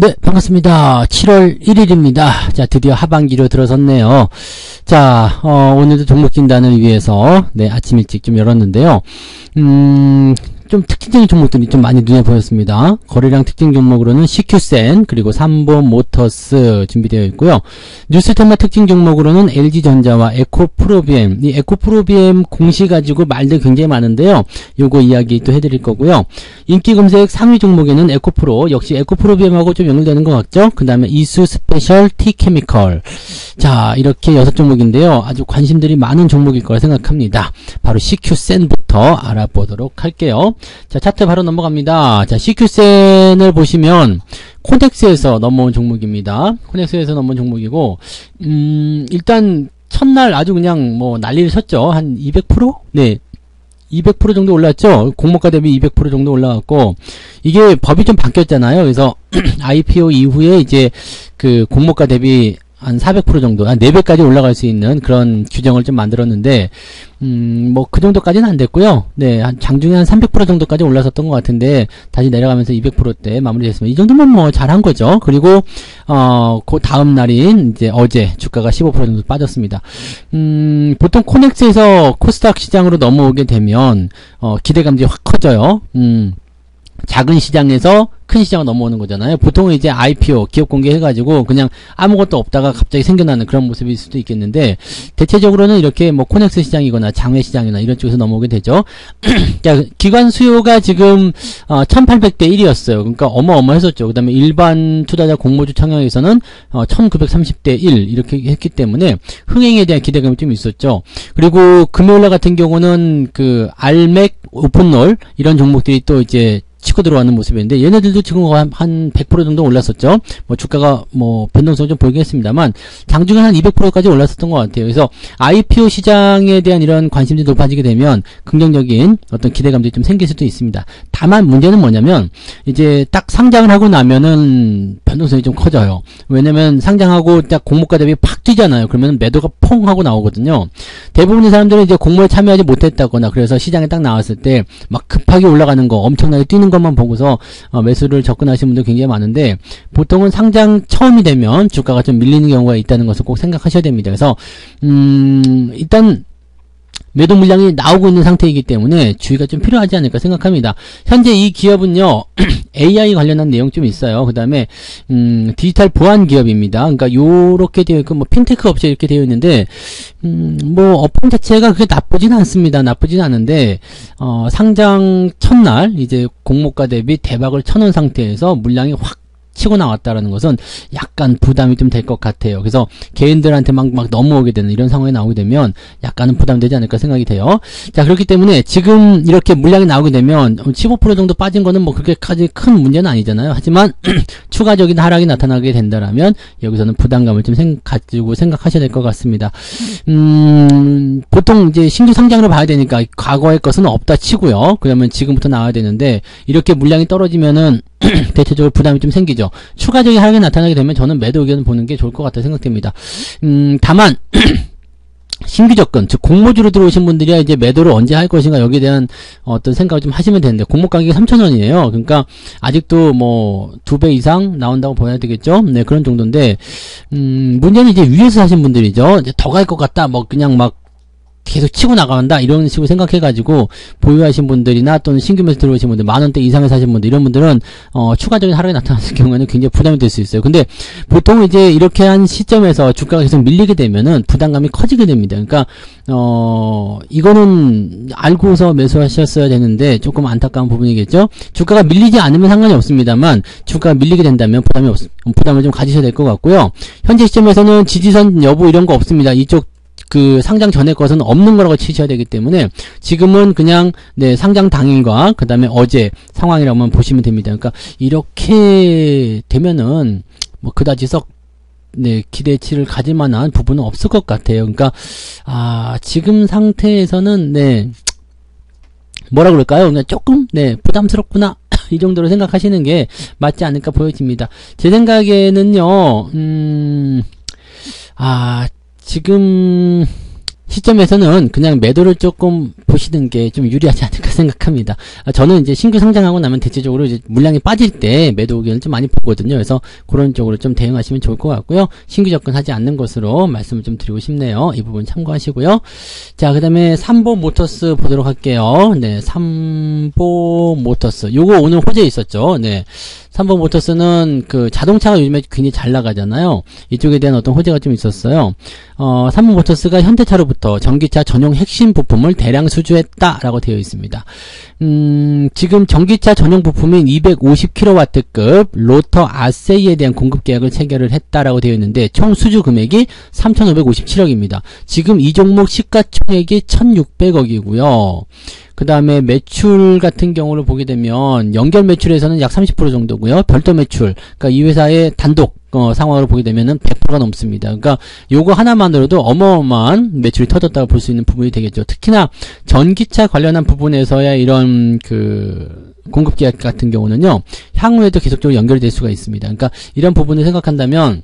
네, 반갑습니다. 7월 1일입니다. 자, 드디어 하반기로 들어섰네요. 자, 오늘도 종목 진단을 위해서, 네, 아침 일찍 좀 열었는데요. 좀 특징적인 종목들이 좀 많이 눈에 보였습니다. 거래량 특징 종목으로는 CQ센, 그리고 삼보모터스 준비되어 있고요. 뉴스테마 특징 종목으로는 LG전자와 에코프로비엠, 이 에코프로비엠 공시 가지고 말들 굉장히 많은데요. 요거 이야기 또 해드릴 거고요. 인기 검색 상위 종목에는 에코프로, 역시 에코프로비엠하고 좀 연결되는 것 같죠? 그 다음에 이수스페셜 티케미컬. 자, 이렇게 6종목인데요. 아주 관심들이 많은 종목일 거라 생각합니다. 바로 CQ센부터 알아보도록 할게요. 자, 차트 바로 넘어갑니다. 자, CQ센을 보시면 코넥스에서 넘어온 종목입니다. 코넥스에서 넘어온 종목이고, 일단 첫날 아주 그냥 뭐 난리를 쳤죠. 한 200%? 네. 200% 정도 올랐죠. 공모가 대비 200% 정도 올라갔고, 이게 법이 좀 바뀌었잖아요. 그래서 IPO 이후에 이제 그 공모가 대비 한 400% 정도, 한 4배까지 올라갈 수 있는 그런 규정을 좀 만들었는데, 뭐, 그 정도까지는 안 됐고요. 네, 한 장중에 한 300% 정도까지 올라섰던 것 같은데, 다시 내려가면서 200%대 마무리됐습니다. 이 정도면 뭐, 잘한 거죠. 그리고, 그 다음 날인, 이제 어제, 주가가 15% 정도 빠졌습니다. 보통 코넥스에서 코스닥 시장으로 넘어오게 되면, 기대감이 확 커져요. 작은 시장에서 큰 시장으로 넘어오는 거잖아요. 보통은 이제 IPO, 기업 공개해가지고 그냥 아무것도 없다가 갑자기 생겨나는 그런 모습일 수도 있겠는데, 대체적으로는 이렇게 뭐 코넥스 시장이거나 장외 시장이나 이런 쪽에서 넘어오게 되죠. 자, 기관 수요가 지금 1800대 1이었어요. 그러니까 어마어마했었죠. 그 다음에 일반 투자자 공모주 청약에서는 1930대 1 이렇게 했기 때문에 흥행에 대한 기대감이 좀 있었죠. 그리고 금요일날 같은 경우는 그 알맥, 오픈롤 이런 종목들이 또 이제 치고 들어가는 모습인데, 얘네들도 지금 한 100% 정도 올랐었죠. 뭐 주가가 뭐 변동성을 좀 보이긴 했습니다만 장중에 한 200%까지 올랐었던 것 같아요. 그래서 IPO 시장에 대한 이런 관심들이 높아지게 되면 긍정적인 어떤 기대감들이 좀 생길 수도 있습니다. 다만 문제는 뭐냐면, 이제 딱 상장을 하고 나면은 변동성이 좀 커져요. 왜냐면 상장하고 딱 공모가 대비 팍 뛰잖아요. 그러면 매도가 퐁 하고 나오거든요. 대부분의 사람들은 이제 공모에 참여하지 못했다거나, 그래서 시장에 딱 나왔을 때 막 급하게 올라가는 거, 엄청나게 뛰는 것만 보고서 매수를 접근하시는 분들 굉장히 많은데, 보통은 상장 처음이 되면 주가가 좀 밀리는 경우가 있다는 것을 꼭 생각하셔야 됩니다. 그래서 일단 매도 물량이 나오고 있는 상태이기 때문에 주의가 좀 필요하지 않을까 생각합니다. 현재 이 기업은요, AI 관련한 내용 좀 있어요. 그 다음에, 디지털 보안 기업입니다. 그러니까 요렇게 되어 있고, 뭐, 핀테크 업체 이렇게 되어 있는데, 뭐, 업황 자체가 그렇게 나쁘진 않습니다. 나쁘진 않은데, 상장 첫날, 이제 공모가 대비 대박을 쳐놓은 상태에서 물량이 확 치고 나왔다라는 것은 약간 부담이 좀 될 것 같아요. 그래서 개인들한테 막 넘어오게 되는 이런 상황이 나오게 되면 약간은 부담되지 않을까 생각이 돼요. 자, 그렇기 때문에 지금 이렇게 물량이 나오게 되면 15% 정도 빠진 거는 뭐 그렇게까지 큰 문제는 아니잖아요. 하지만 추가적인 하락이 나타나게 된다라면 여기서는 부담감을 좀 가지고 생각하셔야 될 것 같습니다. 보통 이제 신규 상장으로 봐야 되니까 과거의 것은 없다 치고요. 그러면 지금부터 나와야 되는데, 이렇게 물량이 떨어지면은 대체적으로 부담이 좀 생기죠. 추가적인 하락이 나타나게 되면 저는 매도 의견을 보는 게 좋을 것 같다 생각됩니다. 다만 신규 접근, 즉 공모주로 들어오신 분들이야 이제 매도를 언제 할 것인가, 여기에 대한 어떤 생각을 좀 하시면 되는데, 공모 가격이 3,000원이에요. 그러니까 아직도 뭐 2배 이상 나온다고 봐야 되겠죠. 네, 그런 정도인데, 문제는 이제 위에서 사신 분들이죠. 이제 더 갈 것 같다, 뭐 그냥 막 계속 치고 나간다 이런 식으로 생각해가지고 보유하신 분들이나 또는 신규 매수 들어오신 분들, 만원대 이상에 사신 분들, 이런 분들은 추가적인 하락이 나타났을 경우에는 굉장히 부담이 될 수 있어요. 근데 보통 이제 이렇게 한 시점에서 주가가 계속 밀리게 되면은 부담감이 커지게 됩니다. 그러니까 이거는 알고서 매수하셨어야 되는데 조금 안타까운 부분이겠죠. 주가가 밀리지 않으면 상관이 없습니다만, 주가가 밀리게 된다면 부담을 좀 가지셔야 될 것 같고요. 현재 시점에서는 지지선 여부 이런 거 없습니다. 이쪽 그 상장 전에 것은 없는 거라고 치셔야 되기 때문에 지금은 그냥 네, 상장 당일과 그 다음에 어제 상황이라고 보시면 됩니다. 그러니까 이렇게 되면은 뭐 그다지 썩 네, 기대치를 가질 만한 부분은 없을 것 같아요. 그러니까 지금 상태에서는 네, 뭐라 그럴까요? 그냥 조금 네, 부담스럽구나 이 정도로 생각하시는 게 맞지 않을까 보여집니다. 제 생각에는요, 지금 시점에서는 그냥 매도를 조금 보시는 게 좀 유리하지 않을까 생각합니다. 저는 이제 신규 상장하고 나면 대체적으로 이제 물량이 빠질 때 매도 의견을 좀 많이 보거든요. 그래서 그런 쪽으로 좀 대응하시면 좋을 것 같고요. 신규 접근하지 않는 것으로 말씀을 좀 드리고 싶네요. 이 부분 참고하시고요. 자, 그 다음에 삼보 모터스 보도록 할게요. 네, 삼보 모터스. 요거 오늘 호재 있었죠. 네. 삼보 모터스는 그 자동차가 요즘에 굉장히 잘 나가잖아요. 이쪽에 대한 어떤 호재가 좀 있었어요. 삼보 모터스가 현대차로부터 전기차 전용 핵심 부품을 대량 수주했다라고 되어 있습니다. 지금 전기차 전용 부품인 250kW급 로터 아세이에 대한 공급 계약을 체결을 했다라고 되어 있는데 총 수주 금액이 3,557억입니다. 지금 이 종목 시가총액이 1,600억이고요. 그 다음에 매출 같은 경우를 보게 되면 연결 매출에서는 약 30% 정도고요. 별도 매출, 그러니까 이 회사의 단독 상황으로 보게 되면은 100%가 넘습니다. 그러니까 요거 하나만으로도 어마어마한 매출이 터졌다고 볼 수 있는 부분이 되겠죠. 특히나 전기차 관련한 부분에서야 이런 그 공급 계약 같은 경우는요, 향후에도 계속적으로 연결이 될 수가 있습니다. 그러니까 이런 부분을 생각한다면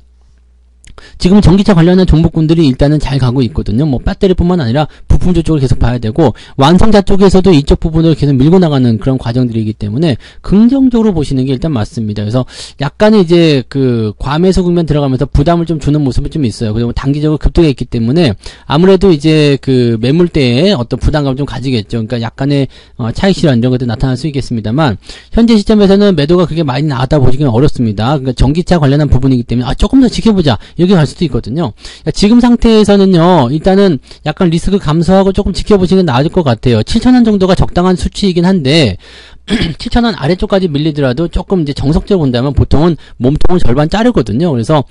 지금 전기차 관련한 종목군들이 일단은 잘 가고 있거든요. 뭐 배터리뿐만 아니라 부품주 쪽을 계속 봐야 되고 완성자 쪽에서도 이쪽 부분을 계속 밀고 나가는 그런 과정들이기 때문에 긍정적으로 보시는 게 일단 맞습니다. 그래서 약간의 이제 그 과매수 국면 들어가면서 부담을 좀 주는 모습이 좀 있어요. 그리고 단기적으로 급등했기 때문에 아무래도 이제 그 매물대에 어떤 부담감을 좀 가지겠죠. 그러니까 약간의 차익 실현 이런 것들 나타날 수 있겠습니다만 현재 시점에서는 매도가 그게 많이 나왔다 보시기는 어렵습니다. 그러니까 전기차 관련한 부분이기 때문에 조금 더 지켜보자. 여기 갈 수도 있거든요. 그러니까 지금 상태에서는요, 일단은 약간 리스크 감소하고 조금 지켜보시는 게 나을 것 같아요. 7,000원 정도가 적당한 수치이긴 한데, 7,000원 아래쪽까지 밀리더라도 조금 이제 정석적으로 본다면 보통은 몸통을 절반 자르거든요. 그래서,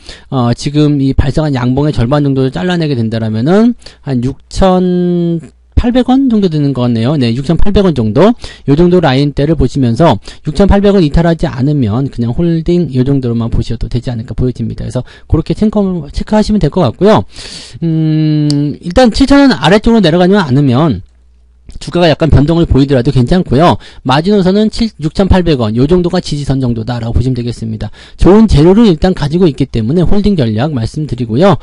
지금 이 발생한 양봉의 절반 정도를 잘라내게 된다라면은, 한 6,800원 정도 되는 것 같네요. 네, 6,800원 정도. 요 정도 라인대를 보시면서 6,800원 이탈하지 않으면 그냥 홀딩 요 정도로만 보셔도 되지 않을까 보여집니다. 그래서 그렇게 체크하시면 될 것 같고요. 일단 7,000원 아래쪽으로 내려가지 않으면 주가가 약간 변동을 보이더라도 괜찮고요. 마지노선은 6,800원 요 정도가 지지선 정도다라고 보시면 되겠습니다. 좋은 재료를 일단 가지고 있기 때문에 홀딩 전략 말씀드리고요.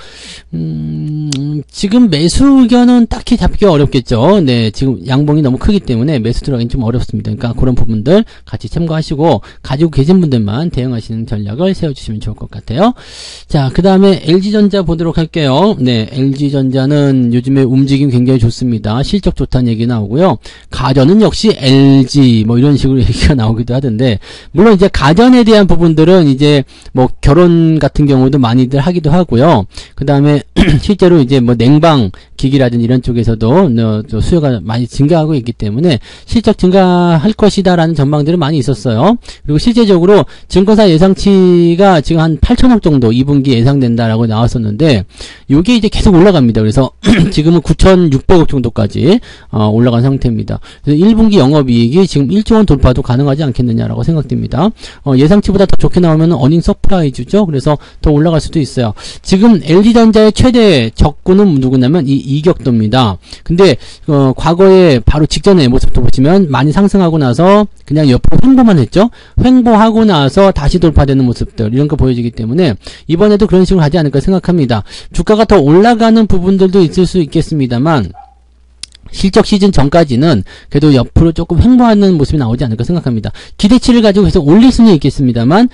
지금 매수 의견은 딱히 잡기가 어렵겠죠. 네, 지금 양봉이 너무 크기 때문에 매수 들어가긴 좀 어렵습니다. 그러니까 그런 부분들 같이 참고하시고 가지고 계신 분들만 대응하시는 전략을 세워주시면 좋을 것 같아요. 자, 그 다음에 LG전자 보도록 할게요. 네, LG전자는 요즘에 움직임 굉장히 좋습니다. 실적 좋다는 얘기 나오고요. 가전은 역시 LG 뭐 이런 식으로 얘기가 나오기도 하던데, 물론 이제 가전에 대한 부분들은 이제 뭐 결혼 같은 경우도 많이들 하기도 하고요. 그 다음에 실제로 이제 뭐 냉방 기기라든지 이런 쪽에서도 수요가 많이 증가하고 있기 때문에 실적 증가할 것이다라는 전망들은 많이 있었어요. 그리고 실제적으로 증권사 예상치가 지금 한 8천억 정도 2분기 예상된다라고 나왔었는데 요게 이제 계속 올라갑니다. 그래서 지금은 9,600억 정도까지 올라간 상태입니다. 그래서 1분기 영업이익이 지금 1조 원 돌파도 가능하지 않겠느냐라고 생각됩니다. 예상치보다 더 좋게 나오면 어닝 서프라이즈죠. 그래서 더 올라갈 수도 있어요. 지금 LG전자의 최대 적군은 누구냐면 이 이격도입니다. 근데 과거에 바로 직전의 모습도 보시면 많이 상승하고 나서 그냥 옆으로 횡보만 했죠. 횡보하고 나서 다시 돌파되는 모습들 이런 거 보여지기 때문에 이번에도 그런 식으로 하지 않을까 생각합니다. 주가가 더 올라가는 부분들도 있을 수 있겠습니다만 실적 시즌 전까지는 그래도 옆으로 조금 횡보하는 모습이 나오지 않을까 생각합니다. 기대치를 가지고 계속 올릴 수는 있겠습니다만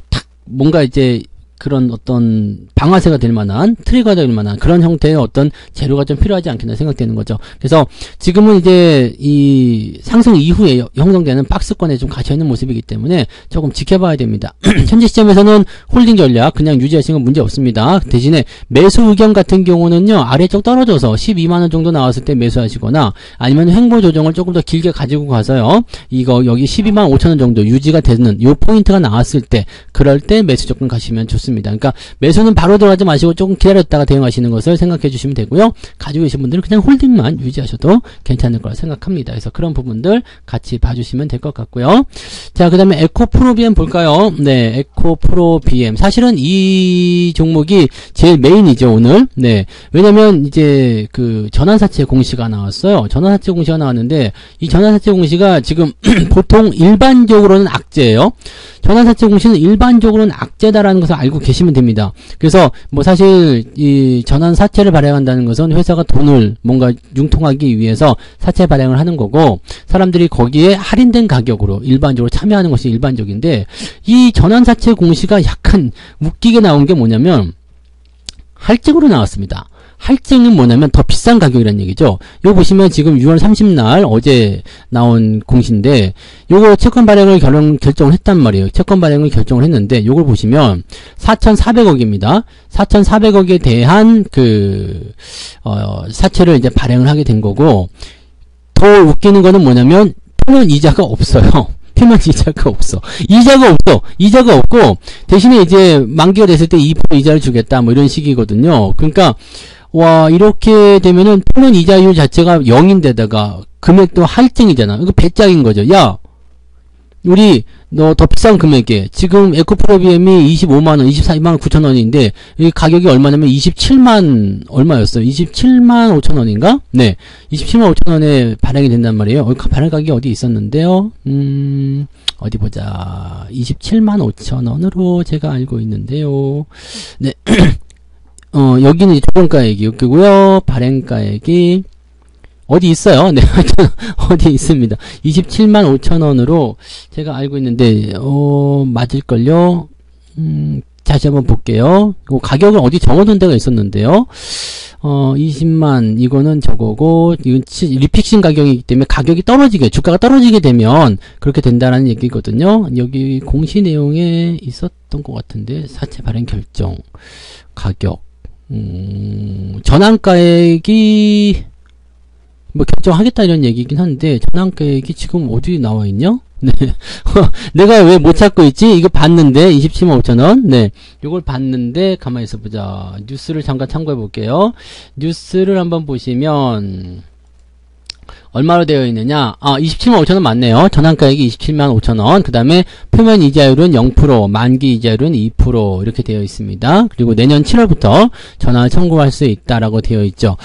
탁 뭔가 이제 그런 어떤 방아쇠가 될 만한 트리거가 될 만한 그런 형태의 어떤 재료가 좀 필요하지 않겠나 생각되는 거죠. 그래서 지금은 이제 이 상승 이후에 형성되는 박스권에 좀 갇혀있는 모습이기 때문에 조금 지켜봐야 됩니다. 현재 시점에서는 홀딩 전략 그냥 유지하시는 건 문제 없습니다. 대신에 매수 의견 같은 경우는요, 아래쪽 떨어져서 12만원 정도 나왔을 때 매수하시거나 아니면 횡보 조정을 조금 더 길게 가지고 가서요, 이거 여기 12만 5천원 정도 유지가 되는 요 포인트가 나왔을 때 그럴 때 매수 접근 가시면 좋습니다. 그러니까 매수는 바로 들어가지 마시고 조금 기다렸다가 대응하시는 것을 생각해 주시면 되고요. 가지고 계신 분들은 그냥 홀딩만 유지하셔도 괜찮을 거라 생각합니다. 그래서 그런 부분들 같이 봐주시면 될 것 같고요. 자, 그 다음에 에코프로비엠 볼까요? 네, 에코프로비엠. 사실은 이 종목이 제일 메인이죠, 오늘. 네. 왜냐면 이제 그 전환사채 공시가 나왔어요. 전환사채 공시가 나왔는데 이 전환사채 공시가 지금 보통 일반적으로는 악재예요. 전환사채 공시는 일반적으로는 악재다라는 것을 알고 계시면 됩니다. 그래서 뭐 사실 이 전환 사채를 발행한다는 것은 회사가 돈을 뭔가 융통하기 위해서 사채 발행을 하는 거고, 사람들이 거기에 할인된 가격으로 일반적으로 참여하는 것이 일반적인데, 이 전환 사채 공시가 약간 웃기게 나온 게 뭐냐면 할증으로 나왔습니다. 할증은 뭐냐면 더 비싼 가격이라는 얘기죠. 요거 보시면 지금 6월 30날 어제 나온 공시인데, 요거 채권 발행을 결정을 했단 말이에요. 채권 발행을 결정을 했는데, 요걸 보시면 4,400억입니다. 4,400억에 대한 사채를 이제 발행을 하게 된 거고, 더 웃기는 거는 뭐냐면 표면 이자가 없어요. 표면 이자가 없어. 이자가 없고, 대신에 이제 만기가 됐을 때 2% 이자를 주겠다, 뭐 이런 식이거든요. 그러니까 와, 이렇게 되면은 표면 이자율 자체가 0인데다가 금액도 할증이잖아. 이거 배짱인 거죠. 야, 너 더 비싼 금액에 지금 에코프로 BM이 25만원, 24만 9천원인데 이 가격이 얼마냐면 27만 얼마였어요? 27만 5천원인가? 네, 27만 5천원에 발행이 된단 말이에요. 발행 가격이 어디 있었는데요? 어디 보자. 27만 5천원으로 제가 알고 있는데요. 네. 여기는 조정가액이 여기고요. 발행가액이 어디 있어요? 네, 어디 있습니다. 27만 5천원으로 제가 알고 있는데, 맞을걸요? 다시 한번 볼게요. 가격을 어디 적어둔 데가 있었는데요. 20만, 이거는 저거고, 이건 리픽싱 가격이기 때문에 가격이 주가가 떨어지게 되면 그렇게 된다는 얘기거든요. 여기 공시 내용에 있었던 것 같은데, 사채 발행 결정, 가격, 전환가액이, 뭐 결정하겠다 이런 얘기긴 한데, 전환가액이 지금 어디 나와 있냐? 네. 내가 왜 못 찾고 있지? 이거 봤는데 27만 5천원. 네. 이걸 봤는데 가만히 있어 보자. 뉴스를 잠깐 참고해 볼게요. 뉴스를 한번 보시면 얼마로 되어 있느냐? 27만 5천원 맞네요. 전환가액이 27만 5천원. 그 다음에 표면 이자율은 0%, 만기 이자율은 2% 이렇게 되어 있습니다. 그리고 내년 7월부터 전환을 청구할 수 있다라고 되어 있죠.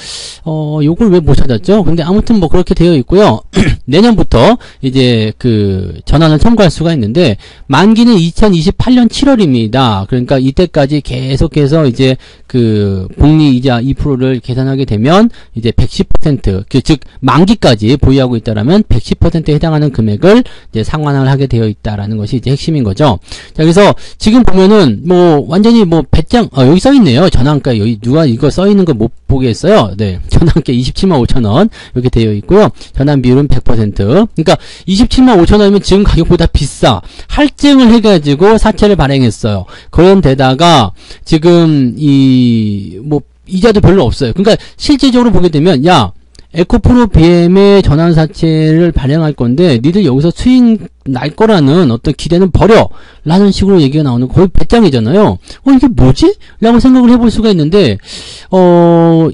요걸 왜 못 찾았죠? 근데 아무튼 뭐 그렇게 되어 있고요. 내년부터 이제 전환을 청구할 수가 있는데, 만기는 2028년 7월입니다. 그러니까 이때까지 계속해서 이제 복리 이자 2%를 계산하게 되면 이제 110%, 즉 만기까지 보유하고 있다라면 110%에 해당하는 금액을 이제 상환을 하게 되어 있다라는 것이 이제 핵심인 거죠. 자, 그래서 지금 보면은 뭐 완전히 뭐 배짱, 여기 써 있네요. 전환가, 여기 누가 이거 써 있는 거 못 보겠어요? 네. 전환가 27만 5천원 이렇게 되어 있고요. 전환 비율은 100%. 그러니까 27만 5천원이면 지금 가격보다 비싸. 할증을 해가지고 사채를 발행했어요. 그런데다가 지금 이자도 별로 없어요. 그러니까 실질적으로 보게 되면, 야, 에코프로 BM의 전환사채를 발행할 건데 니들 여기서 수익 날 거라는 어떤 기대는 버려 라는 식으로 얘기가 나오는 거의 배짱이잖아요. 이게 뭐지? 라고 생각을 해볼 수가 있는데,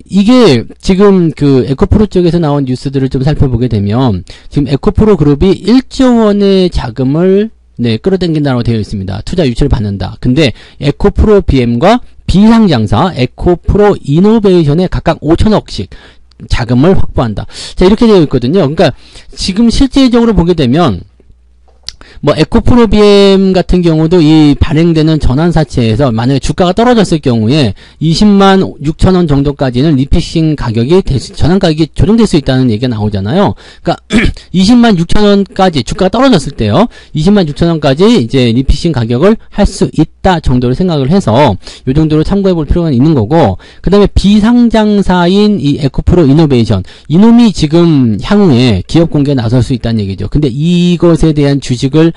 이게 지금 에코프로 쪽에서 나온 뉴스들을 좀 살펴보게 되면, 지금 에코프로 그룹이 1조 원의 자금을 끌어당긴다고 되어 있습니다. 투자 유치를 받는다. 근데 에코프로 BM과 비상장사 에코프로 이노베이션에 각각 5천억씩 자금을 확보한다. 자, 이렇게 되어 있거든요. 그러니까 지금 실제적으로 보게 되면 뭐 에코프로 BM 같은 경우도 이 발행되는 전환사채에서 만약에 주가가 떨어졌을 경우에 20만 6천원 정도까지는 리픽싱 가격이 전환 가격이 조정될 수 있다는 얘기가 나오잖아요. 그러니까 20만 6천원까지 주가가 떨어졌을 때요. 20만 6천원까지 이제 리픽싱 가격을 할 수 있다 정도로 생각을 해서 요 정도로 참고해 볼 필요가 있는 거고, 그 다음에 비상장사인 이 에코프로 이노베이션, 이놈이 지금 향후에 기업 공개에 나설 수 있다는 얘기죠. 근데 이것에 대한 주식을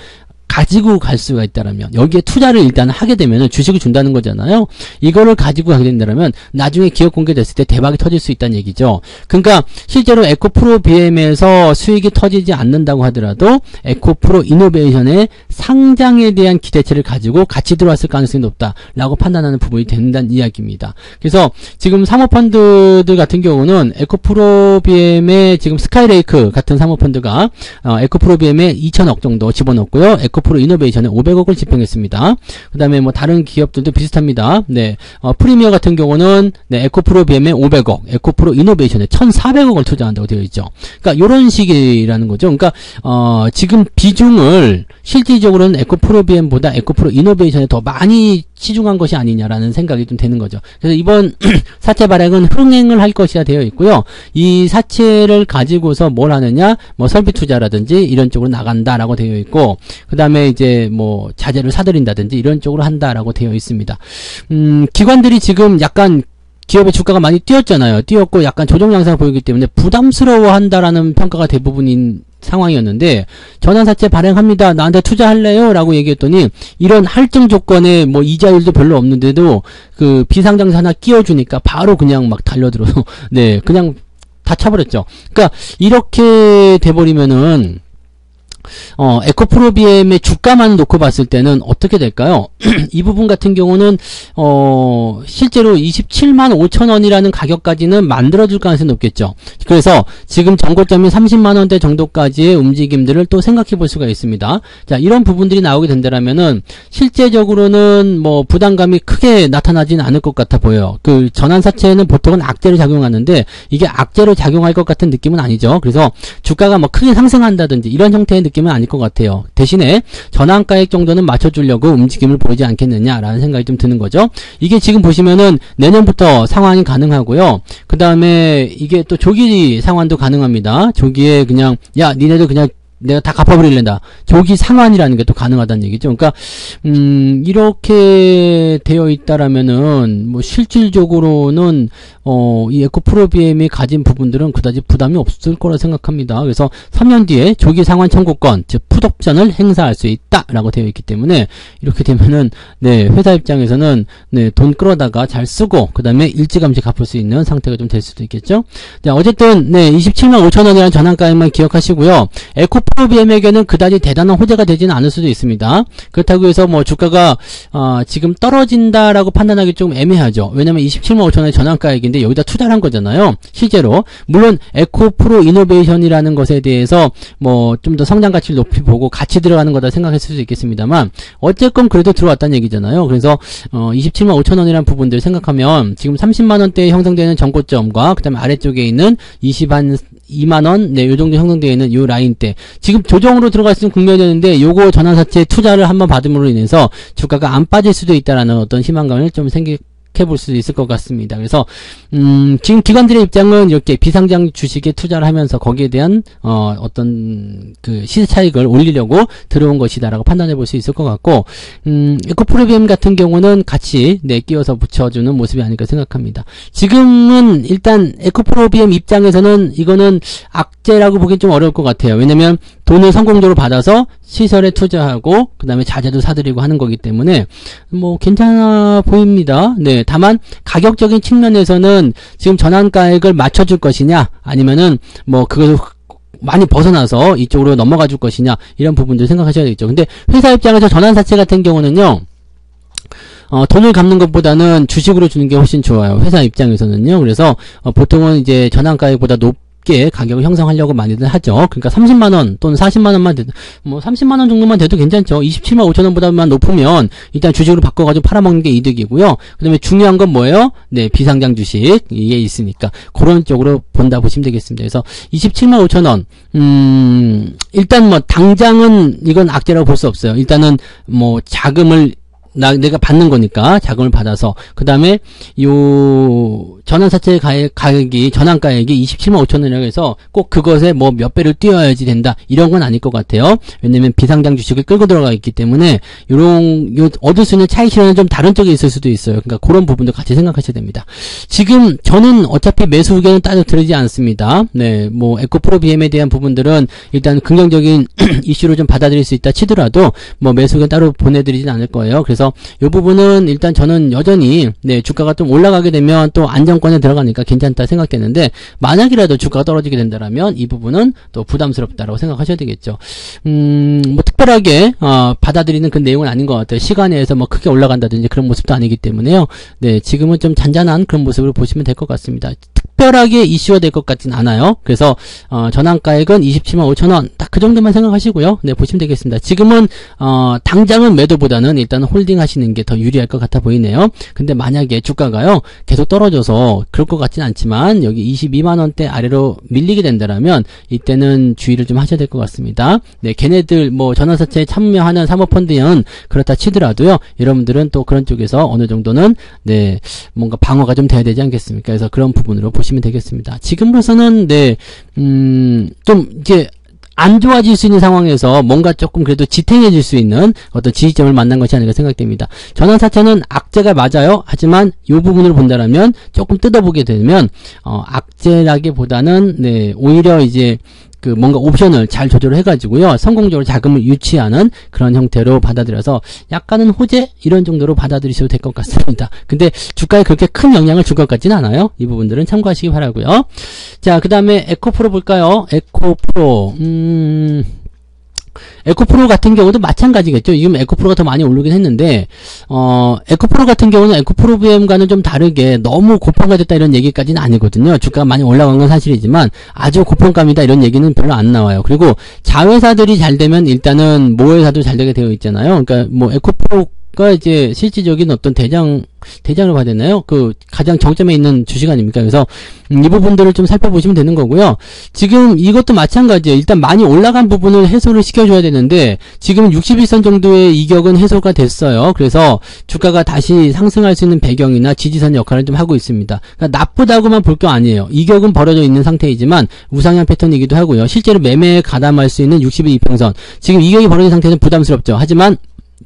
가지고 갈 수가 있다라면, 여기에 투자를 일단 하게 되면은 주식을 준다는 거잖아요. 이거를 가지고 가게 된다면 나중에 기업 공개됐을 때 대박이 터질 수 있다는 얘기죠. 그러니까 실제로 에코프로 BM에서 수익이 터지지 않는다고 하더라도 에코프로 이노베이션의 상장에 대한 기대치를 가지고 같이 들어왔을 가능성이 높다라고 판단하는 부분이 된다는 이야기입니다. 그래서 지금 사모펀드들 같은 경우는 에코프로 BM의 지금 스카이레이크 같은 사모펀드가 에코프로 BM에 2천억 정도 집어넣고요. 에코프로 이노베이션에 500억을 집행했습니다. 그 다음에 뭐 다른 기업들도 비슷합니다. 네, 프리미어 같은 경우는 에코프로 BM에 500억, 에코프로 이노베이션에 1,400억을 투자한다고 되어 있죠. 그러니까 이런 식이라는 거죠. 그러니까 지금 비중을 실질적으로는 에코프로 BM보다 에코프로 이노베이션에 더 많이 치중한 것이 아니냐라는 생각이 좀 되는 거죠. 그래서 이번 사채 발행은 흥행을 할 것이라 되어 있고요. 이 사채를 가지고서 뭘 하느냐, 뭐 설비 투자라든지 이런 쪽으로 나간다라고 되어 있고, 그 다음에 이제 뭐 자재를 사들인다든지 이런 쪽으로 한다라고 되어 있습니다. 기관들이 지금 약간 기업의 주가가 많이 뛰었잖아요. 뛰었고 약간 조정 양상을 보이기 때문에 부담스러워한다라는 평가가 대부분인 상황이었는데, 전환사채 발행합니다. 나한테 투자할래요? 라고 얘기했더니, 이런 할증 조건에 뭐 이자율도 별로 없는데도 그 비상장사 하나 끼워주니까 바로 그냥 막 달려들어서, 네, 그냥 다 차버렸죠. 그러니까 이렇게 돼버리면은, 에코프로비엠의 주가만 놓고 봤을 때는 어떻게 될까요? 이 부분 같은 경우는, 실제로 27만 5천 원이라는 가격까지는 만들어줄 가능성이 높겠죠. 그래서 지금 전고점이 30만 원대 정도까지의 움직임들을 또 생각해 볼 수가 있습니다. 자, 이런 부분들이 나오게 된다면은, 실제적으로는 뭐 부담감이 크게 나타나지는 않을 것 같아 보여요. 그 전환사채는 보통은 악재로 작용하는데, 이게 악재로 작용할 것 같은 느낌은 아니죠. 그래서 주가가 뭐 크게 상승한다든지 이런 형태의 느낌은 아닐 것 같아요. 대신에 전환가액 정도는 맞춰주려고 움직임을 보이지 않겠느냐라는 생각이 좀 드는 거죠. 이게 지금 보시면은 내년부터 상환이 가능하고요. 그 다음에 이게 또 조기 상환도 가능합니다. 조기에 그냥 야 니네들 그냥 내가 다 갚아버릴랜다. 조기 상환이라는 게 또 가능하다는 얘기죠. 그러니까 이렇게 되어 있다라면은 뭐 실질적으로는 이 에코프로비엠이 가진 부분들은 그다지 부담이 없을 거라 생각합니다. 그래서 3년 뒤에 조기 상환 청구권, 즉 풋옵션을 행사할 수 있다라고 되어 있기 때문에 이렇게 되면은 네, 회사 입장에서는 네, 돈 끌어다가 잘 쓰고 그다음에 일찌감치 갚을 수 있는 상태가 좀 될 수도 있겠죠. 네, 어쨌든 네, 27만 5천 원이라는 전환가액만 기억하시고요. 에코프로비엠에게는 그다지 대단한 호재가 되지는 않을 수도 있습니다. 그렇다고 해서 뭐 주가가 지금 떨어진다라고 판단하기 좀 애매하죠. 왜냐면 27만 5천 원의 전환가액인데 여기다 투자를 한 거잖아요. 실제로 물론 에코프로 이노베이션이라는 것에 대해서 뭐 좀 더 성장 가치를 높이 보고 같이 들어가는 거다 생각했을 수도 있겠습니다만 어쨌건 그래도 들어왔다는 얘기잖아요. 그래서 27만 5천 원이라는 부분들 생각하면 지금 30만 원대에 형성되는 전고점과 그다음에 아래쪽에 있는 2만원, 네, 요 정도 형성되어 있는 요 라인대. 지금 조정으로 들어갈 수 있는 국면이었는데, 요거 전환사채 투자를 한번 받음으로 인해서 주가가 안 빠질 수도 있다라는 어떤 희망감을 좀 해볼 수 있을 것 같습니다. 그래서 지금 기관들의 입장은 이렇게 비상장 주식에 투자를 하면서 거기에 대한 어떤 그 시세 차익을 올리려고 들어온 것이다라고 판단해 볼 수 있을 것 같고 에코프로비엠 같은 경우는 같이 네, 끼워서 붙여주는 모습이 아닐까 생각합니다. 지금은 일단 에코프로비엠 입장에서는 이거는 악재라고 보기 좀 어려울 것 같아요. 왜냐면 돈을 성공적으로 받아서 시설에 투자하고 그 다음에 자재도 사들이고 하는 거기 때문에 뭐 괜찮아 보입니다. 네, 다만 가격적인 측면에서는 지금 전환가액을 맞춰줄 것이냐 아니면은 뭐 그걸 많이 벗어나서 이쪽으로 넘어가 줄 것이냐 이런 부분들 생각하셔야 되겠죠. 근데 회사 입장에서 전환사채 같은 경우는요, 돈을 갚는 것보다는 주식으로 주는 게 훨씬 좋아요. 회사 입장에서는요. 그래서 보통은 이제 전환가액보다 높게 가격을 형성하려고 많이들 하죠. 그러니까 30만원 또는 40만원만 돼도, 뭐 30만원 정도만 돼도 괜찮죠. 27만 5천원보다만 높으면 일단 주식으로 바꿔가지고 팔아먹는 게 이득이고요. 그 다음에 중요한 건 뭐예요? 네, 비상장 주식. 이게 있으니까. 그런 쪽으로 본다 보시면 되겠습니다. 그래서 27만 5천원. 일단 뭐 당장은 이건 악재라고 볼 수 없어요. 일단은 뭐 자금을 내가 받는 거니까 자금을 받아서 그 다음에 요 전환사채 가격이 전환가액이 27만 5천 원이라고 해서 꼭 그것에 뭐 몇 배를 뛰어야지 된다 이런 건 아닐 것 같아요. 왜냐면 비상장 주식을 끌고 들어가 있기 때문에 요 얻을 수 있는 차익 실현은 좀 다른 쪽에 있을 수도 있어요. 그러니까 그런 부분도 같이 생각하셔야 됩니다. 지금 저는 어차피 매수 의견은 따로 드리지 않습니다. 네, 뭐 에코프로비엠에 대한 부분들은 일단 긍정적인 이슈로 좀 받아들일 수 있다 치더라도 뭐 매수 의견 따로 보내드리진 않을 거예요. 그래서 이 부분은 일단 저는 여전히 네, 주가가 좀 올라가게 되면 또 안정권에 들어가니까 괜찮다 생각했는데 만약이라도 주가가 떨어지게 된다라면 이 부분은 또 부담스럽다라고 생각하셔야 되겠죠. 뭐 특별하게 받아들이는 그 내용은 아닌 것 같아요. 시간에서 뭐 크게 올라간다든지 그런 모습도 아니기 때문에요. 네, 지금은 좀 잔잔한 그런 모습을 보시면 될 것 같습니다. 특별하게 이슈가 될 것 같진 않아요. 그래서 전환가액은 27만 5천원 딱 그 정도만 생각하시고요. 네, 보시면 되겠습니다. 지금은 당장은 매도보다는 일단 홀딩 하시는 게 더 유리할 것 같아 보이네요. 근데 만약에 주가가요 계속 떨어져서 그럴 것 같진 않지만 여기 22만원대 아래로 밀리게 된다라면 이때는 주의를 좀 하셔야 될 것 같습니다. 네, 걔네들 뭐 전환사채에 참여하는 사모펀드는 그렇다 치더라도요, 여러분들은 또 그런 쪽에서 어느 정도는 네, 뭔가 방어가 좀 돼야 되지 않겠습니까? 그래서 그런 부분으로 보시면 되겠습니다. 지금으로서는 네, 좀 이제 안 좋아질 수 있는 상황에서 뭔가 조금 그래도 지탱해질 수 있는 어떤 지지점을 만난 것이 아닌가 생각됩니다. 전환사채는 악재가 맞아요. 하지만 이 부분으로 본다라면 조금 뜯어보게 되면 악재라기보다는 네, 오히려 이제 그 뭔가 옵션을 잘 조절을 해가지고요, 성공적으로 자금을 유치하는 그런 형태로 받아들여서 약간은 호재 이런 정도로 받아들이셔도 될 것 같습니다. 근데 주가에 그렇게 큰 영향을 줄 것 같지는 않아요. 이 부분들은 참고하시기 바라고요. 자, 그 다음에 에코프로 볼까요? 에코프로 에코프로 같은 경우도 마찬가지겠죠. 지금 에코프로가 더 많이 오르긴 했는데 에코프로 같은 경우는 에코프로 BM과는 좀 다르게 너무 고평가 됐다 이런 얘기까지는 아니거든요. 주가가 많이 올라간 건 사실이지만 아주 고평감이다 이런 얘기는 별로 안 나와요. 그리고 자회사들이 잘 되면 일단은 모회사도 잘 되게 되어 있잖아요. 그러니까 뭐 에코프로가 이제 실질적인 어떤 대장을 봐야 되나요? 그 가장 정점에 있는 주식 아닙니까? 그래서 이 부분들을 좀 살펴보시면 되는 거고요. 지금 이것도 마찬가지예요. 일단 많이 올라간 부분을 해소를 시켜줘야 되는데 지금 61선 정도의 이격은 해소가 됐어요. 그래서 주가가 다시 상승할 수 있는 배경이나 지지선 역할을 좀 하고 있습니다. 그러니까 나쁘다고만 볼 게 아니에요. 이격은 벌어져 있는 상태이지만 우상향 패턴이기도 하고요. 실제로 매매에 가담할 수 있는 60일 이평선, 지금 이격이 벌어진 상태에서는 부담스럽죠. 하지만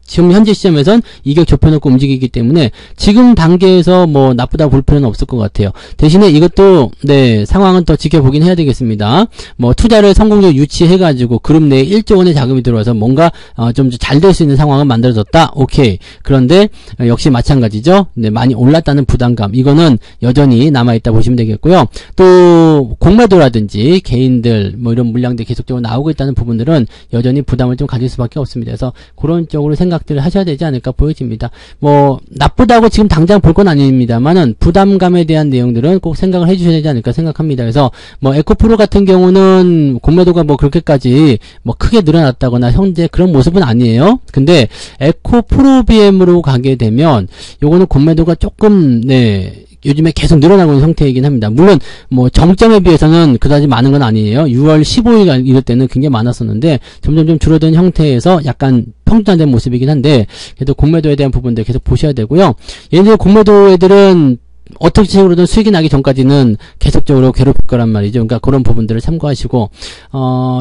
지금 현재 시점에선 이격 좁혀놓고 움직이기 때문에 지금 단계에서 뭐 나쁘다고 볼 필요는 없을 것 같아요. 대신에 이것도 네, 상황은 더 지켜보긴 해야 되겠습니다. 뭐 투자를 성공적으로 유치해가지고 그룹 내에 1조 원의 자금이 들어와서 뭔가 좀 잘 될 수 있는 상황은 만들어졌다. 오케이. 그런데 역시 마찬가지죠. 네, 많이 올랐다는 부담감, 이거는 여전히 남아있다 보시면 되겠고요. 또 공매도라든지 개인들 뭐 이런 물량들이 계속적으로 나오고 있다는 부분들은 여전히 부담을 좀 가질 수밖에 없습니다. 그래서 그런 쪽으로 생각들을 하셔야 되지 않을까 보여집니다. 뭐 나쁘다고 지금 당장 볼 건 아닙니다만은 부담감에 대한 내용들은 꼭 생각을 해주셔야 되지 않을까 생각합니다. 그래서 뭐 에코프로 같은 경우는 공매도가 뭐 그렇게까지 뭐 크게 늘어났다거나 현재 그런 모습은 아니에요. 근데 에코프로 BM으로 가게 되면 요거는 공매도가 조금 네, 요즘에 계속 늘어나고 있는 형태이긴 합니다. 물론 뭐 정점에 비해서는 그다지 많은 건 아니에요. 6월 15일 이럴 때는 굉장히 많았었는데 점점 좀 줄어든 형태에서 약간 평준화된 모습이긴 한데 그래도 공매도에 대한 부분들 계속 보셔야 되고요. 얘네들 공매도 애들은 어떻게 식으로든 수익이 나기 전까지는 계속적으로 괴롭힐 거란 말이죠. 그러니까 그런 부분들을 참고하시고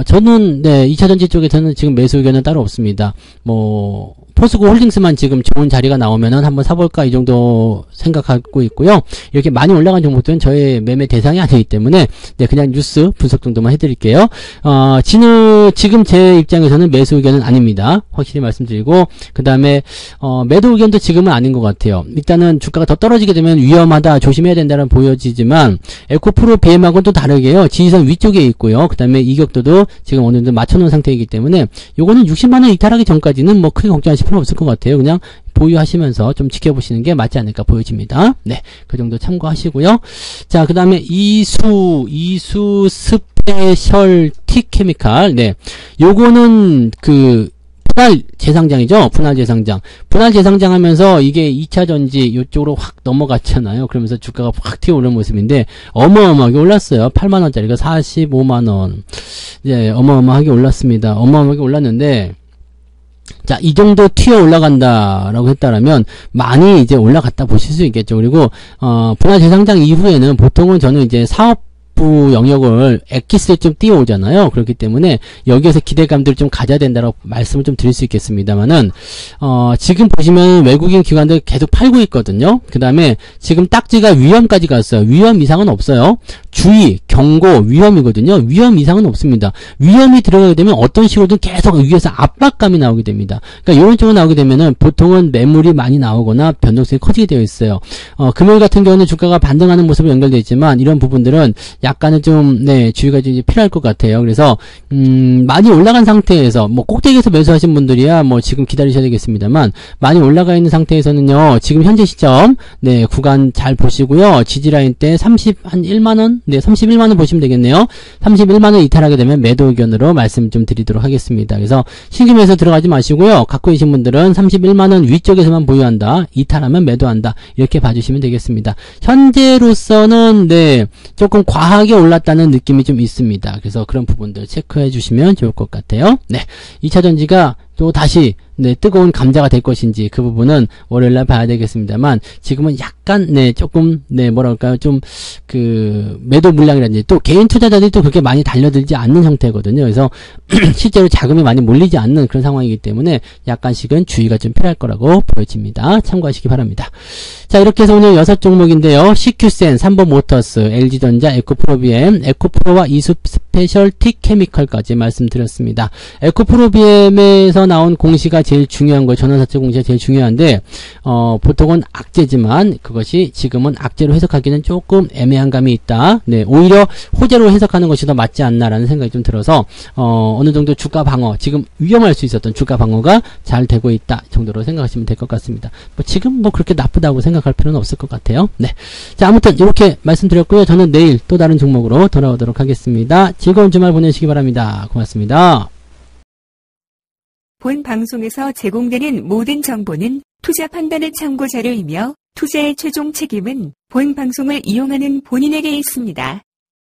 저는 네, 2차전지 쪽에서는 지금 매수 의견은 따로 없습니다. 뭐 포스코 홀딩스만 지금 좋은 자리가 나오면은 한번 사볼까 이 정도 생각하고 있고요. 이렇게 많이 올라간 종목들은 저의 매매 대상이 아니기 때문에 네, 그냥 뉴스 분석 정도만 해드릴게요. 지금 제 입장에서는 매수 의견은 아닙니다. 확실히 말씀드리고 그 다음에 매도 의견도 지금은 아닌 것 같아요. 일단은 주가가 더 떨어지게 되면 위험하다, 조심해야 된다는 보여지지만 에코프로 BM하고는 또 다르게요. 지지선 위쪽에 있고요. 그 다음에 이격도도 지금 어느 정도 맞춰놓은 상태이기 때문에 요거는 60만원 이탈하기 전까지는 뭐 크게 걱정하실 필요 없을 것 같아요. 그냥 보유하시면서 좀 지켜보시는 게 맞지 않을까 보여집니다. 네, 그 정도 참고하시고요. 자, 그 다음에 이수 스페셜 티케미칼. 네, 요거는 그 분할 재상장이죠. 분할 재상장. 분할 재상장 하면서 이게 2차전지 이쪽으로 확 넘어갔잖아요. 그러면서 주가가 확 튀어오르는 모습인데 어마어마하게 올랐어요. 8만원짜리가 45만원. 네, 어마어마하게 올랐습니다. 어마어마하게 올랐는데 자, 이 정도 튀어 올라간다라고 했다라면 많이 이제 올라갔다 보실 수 있겠죠. 그리고 분할 재상장 이후에는 보통은 저는 이제 사업부 영역을 엑기스에 좀 띄워오잖아요. 그렇기 때문에 여기에서 기대감들을 좀 가져야 된다고 말씀을 좀 드릴 수 있겠습니다만은 지금 보시면 외국인 기관들 계속 팔고 있거든요. 그 다음에 지금 딱지가 위험까지 갔어요. 위험 이상은 없어요. 주의, 경고, 위험이거든요. 위험 이상은 없습니다. 위험이 들어가게 되면 어떤 식으로든 계속 위에서 압박감이 나오게 됩니다. 그러니까 이런 쪽으로 나오게 되면은 보통은 매물이 많이 나오거나 변동성이 커지게 되어 있어요. 금요일 같은 경우는 주가가 반등하는 모습으로 연결되어 있지만 이런 부분들은 약간은 좀, 네, 주의가 좀 필요할 것 같아요. 그래서, 많이 올라간 상태에서, 뭐, 꼭대기에서 매수하신 분들이야, 뭐, 지금 기다리셔야 되겠습니다만, 많이 올라가 있는 상태에서는요, 지금 현재 시점, 네, 구간 잘 보시고요. 지지라인 때 1만원? 네, 31만원 보시면 되겠네요. 31만원 이탈하게 되면 매도 의견으로 말씀 좀 드리도록 하겠습니다. 그래서, 신규 매수 들어가지 마시고요. 갖고 계신 분들은 31만원 위쪽에서만 보유한다. 이탈하면 매도한다. 이렇게 봐주시면 되겠습니다. 현재로서는, 네, 조금 과하게 올랐다는 느낌이 좀 있습니다. 그래서 그런 부분들 체크해 주시면 좋을 것 같아요. 네, 2차전지가 또 다시 네, 뜨거운 감자가 될 것인지 그 부분은 월요일날 봐야 되겠습니다만 지금은 약간 네, 조금 네, 뭐랄까요, 좀 그 매도 물량이라든지 또 개인 투자자들이 또 그렇게 많이 달려들지 않는 형태거든요. 그래서 실제로 자금이 많이 몰리지 않는 그런 상황이기 때문에 약간씩은 주의가 좀 필요할 거라고 보여집니다. 참고하시기 바랍니다. 자, 이렇게 해서 오늘 6종목인데요. CQ센, 3번 모터스, LG전자, 에코프로비엠, 에코프로와 이숲 스페셜틱 케미컬까지 말씀드렸습니다. 에코프로비엠에서 나온 공시가 제일 중요한 거예요. 전환사채 공시가 제일 중요한데 보통은 악재지만 그것이 지금은 악재로 해석하기는 조금 애매한 감이 있다. 네, 오히려 호재로 해석하는 것이 더 맞지 않나라는 생각이 좀 들어서 어느 정도 주가 방어, 지금 위험할 수 있었던 주가 방어가 잘 되고 있다 정도로 생각하시면 될 것 같습니다. 뭐 지금 뭐 그렇게 나쁘다고 생각할 필요는 없을 것 같아요. 네, 자, 아무튼 이렇게 말씀드렸고요. 저는 내일 또 다른 종목으로 돌아오도록 하겠습니다. 즐거운 주말 보내시기 바랍니다. 고맙습니다. 본 방송에서 제공되는 모든 정보는 투자 판단의 참고 자료이며 투자의 최종 책임은 본 방송을 이용하는 본인에게 있습니다.